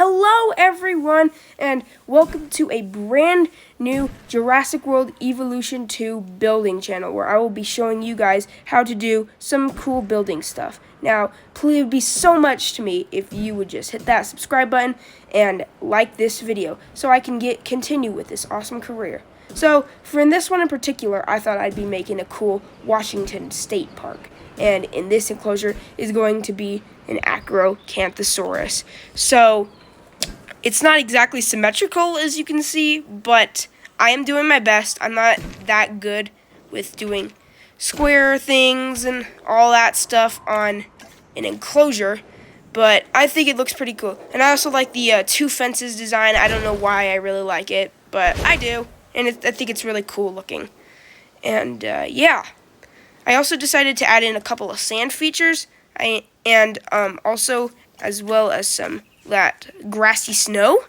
Hello everyone, and welcome to a brand new Jurassic World Evolution 2 building channel where I will be showing you guys how to do some cool building stuff. Now, please, it would be so much to me if you would just hit that subscribe button and like this video so I can continue with this awesome career. So, for this one in particular, I thought I'd be making a cool Washington State Park. And in this enclosure is going to be an ACRO. So, it's not exactly symmetrical, as you can see, but I am doing my best. I'm not that good with doing square things and all that stuff on an enclosure, but I think it looks pretty cool. And I also like the two fences design. I don't know why I really like it, but I do, and I think it's really cool looking. And yeah, I also decided to add in a couple of sand features, also as well as some that grassy snow,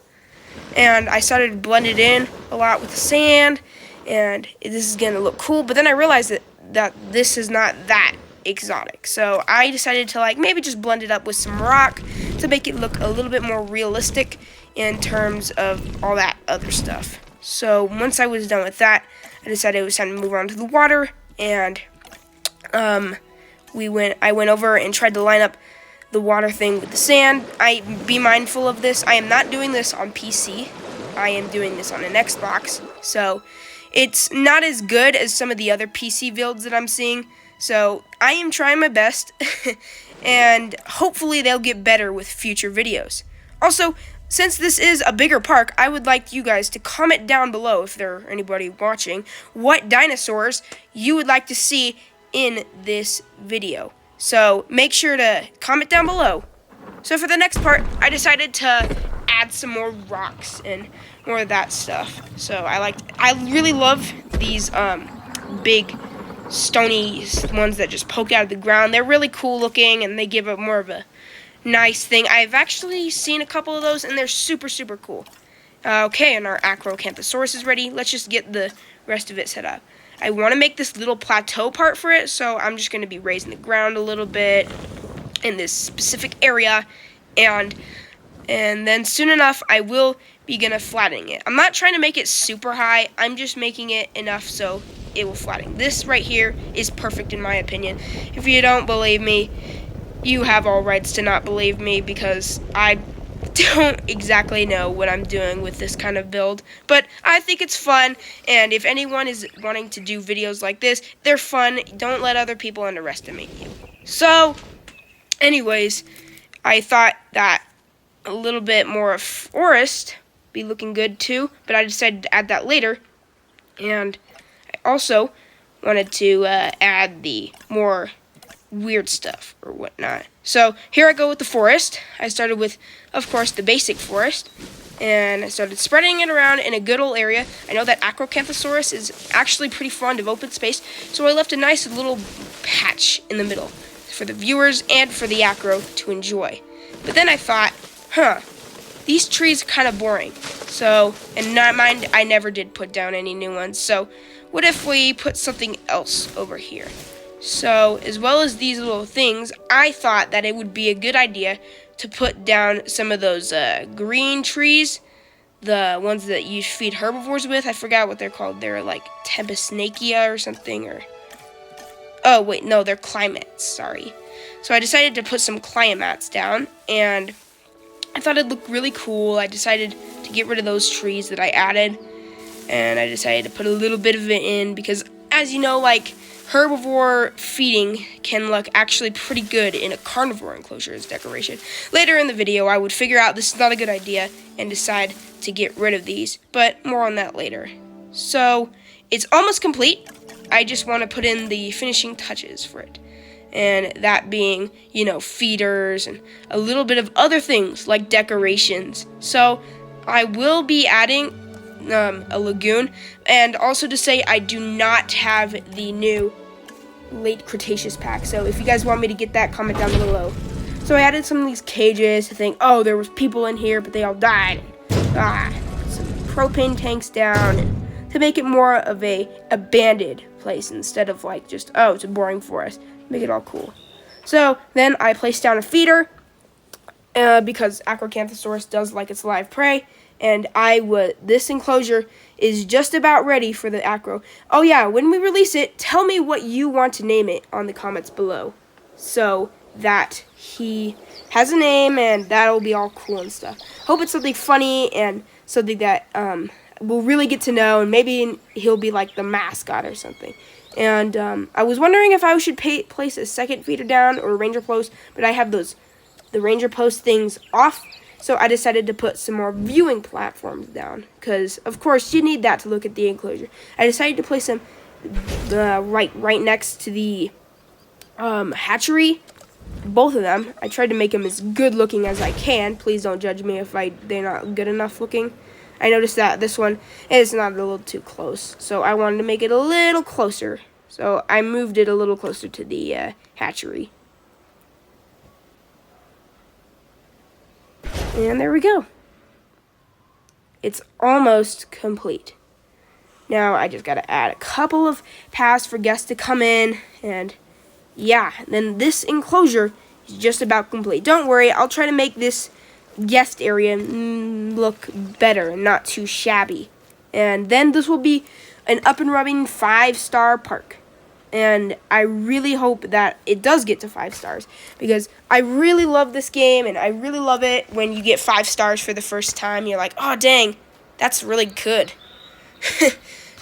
and I started to blend it in a lot with the sand, and this is gonna look cool. But then I realized that this is not that exotic, so I decided to maybe just blend it up with some rock to make it look a little bit more realistic in terms of all that other stuff. So once I was done with that, I decided it was time to move on to the water, and I went over and tried to line up the water thing with the sand. Be mindful of this. I am not doing this on PC. I am doing this on an Xbox. So it's not as good as some of the other PC builds that I'm seeing. So I am trying my best, and hopefully they'll get better with future videos. Also, since this is a bigger park, I would like you guys to comment down below, if there's anybody watching, what dinosaurs you would like to see in this video. So make sure to comment down below. So for the next part, I decided to add some more rocks and more of that stuff. So I really love these big stony ones that just poke out of the ground. They're really cool looking, and they give it more of a nice thing. I've actually seen a couple of those, and they're super, super cool. Okay, and our Acrocanthosaurus is ready. Let's just get the rest of it set up. I want to make this little plateau part for it, so I'm just going to be raising the ground a little bit in this specific area, and then soon enough I will be flattening it. I'm not trying to make it super high, I'm just making it enough so it will flatten. This right here is perfect in my opinion. If you don't believe me, you have all rights to not believe me, because I don't exactly know what I'm doing with this kind of build, but I think it's fun, and if anyone is wanting to do videos like this, they're fun. Don't let other people underestimate you. So, anyways, I thought that a little bit more of forest be looking good too, but I decided to add that later, and I also wanted to add the more weird stuff or whatnot. So here I go with the forest. I started with, of course, the basic forest, and I started spreading it around in a good old area. I know that Acrocanthosaurus is actually pretty fond of open space, so I left a nice little patch in the middle for the viewers and for the Acro to enjoy. But then I thought, these trees are kind of boring. So, and not mind, I never did put down any new ones. So what if we put something else over here? So, as well as these little things, I thought that it would be a good idea to put down some of those green trees, the ones that you feed herbivores with. I forgot what they're called. They're like Tebesnachia or something, or... Oh, wait, no, they're climates, sorry. So I decided to put some climates down, and I thought it'd look really cool. I decided to get rid of those trees that I added, and I decided to put a little bit of it in, because, as you know, herbivore feeding can look actually pretty good in a carnivore enclosure as decoration. Later in the video, I would figure out this is not a good idea and decide to get rid of these, but more on that later. So, it's almost complete. I just want to put in the finishing touches for it. And that being, feeders and a little bit of other things like decorations. So, I will be adding a lagoon, and also to say I do not have the new late Cretaceous pack, so if you guys want me to get that, comment down below. So I added some of these cages to think, oh, there was people in here, but they all died. Put some propane tanks down, and to make it more of a abandoned place instead of just, oh, it's a boring forest. Make it all cool. So then I placed down a feeder, because Acrocanthosaurus does like its live prey. And this enclosure is just about ready for the acro. Oh yeah, when we release it, tell me what you want to name it on the comments below, so that he has a name and that'll be all cool and stuff. Hope it's something funny and something that we'll really get to know, and maybe he'll be like the mascot or something. And I was wondering if I should place a second feeder down or a ranger post, but I have the ranger post things off. So I decided to put some more viewing platforms down, because of course you need that to look at the enclosure. I decided to place them right next to the hatchery, both of them. I tried to make them as good looking as I can. Please don't judge me if they're not good enough looking. I noticed that this one is not a little too close, so I wanted to make it a little closer. So I moved it a little closer to the hatchery. And there we go. It's almost complete. Now I just gotta add a couple of paths for guests to come in, and yeah, then this enclosure is just about complete. Don't worry, I'll try to make this guest area look better and not too shabby. And then this will be an up and running 5-star park. And I really hope that it does get to 5 stars, because I really love this game, and I really love it when you get 5 stars for the first time. You're like, oh dang, that's really good.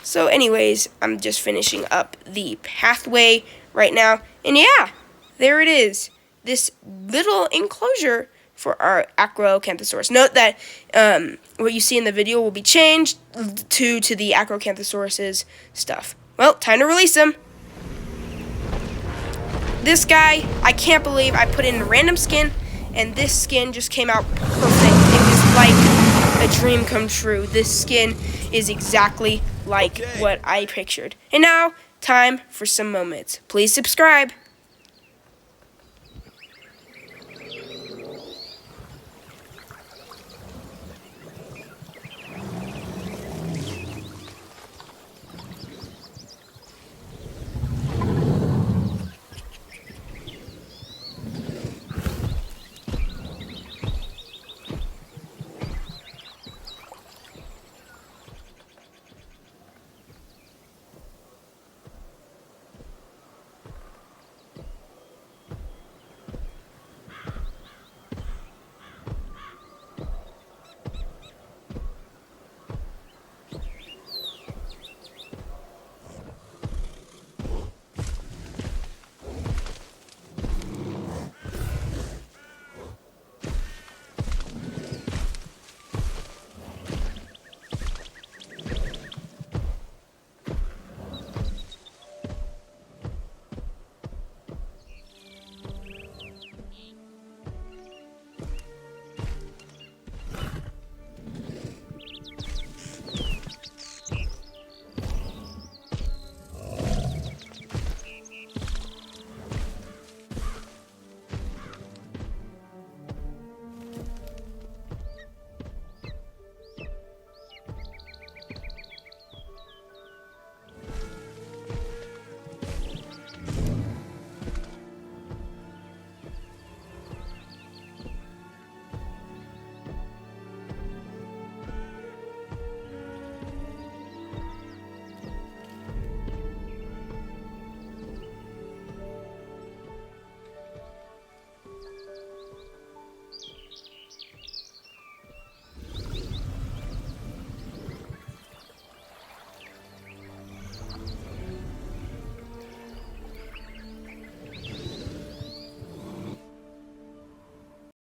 So anyways, I'm just finishing up the pathway right now, and yeah, there it is, this little enclosure for our Acrocanthosaurus. Note that what you see in the video will be changed to the Acrocanthosaurus's stuff. Well, time to release them. This guy, I can't believe I put in a random skin, and this skin just came out perfect. It was like a dream come true. This skin is exactly like what I pictured. And now, time for some moments. Please subscribe.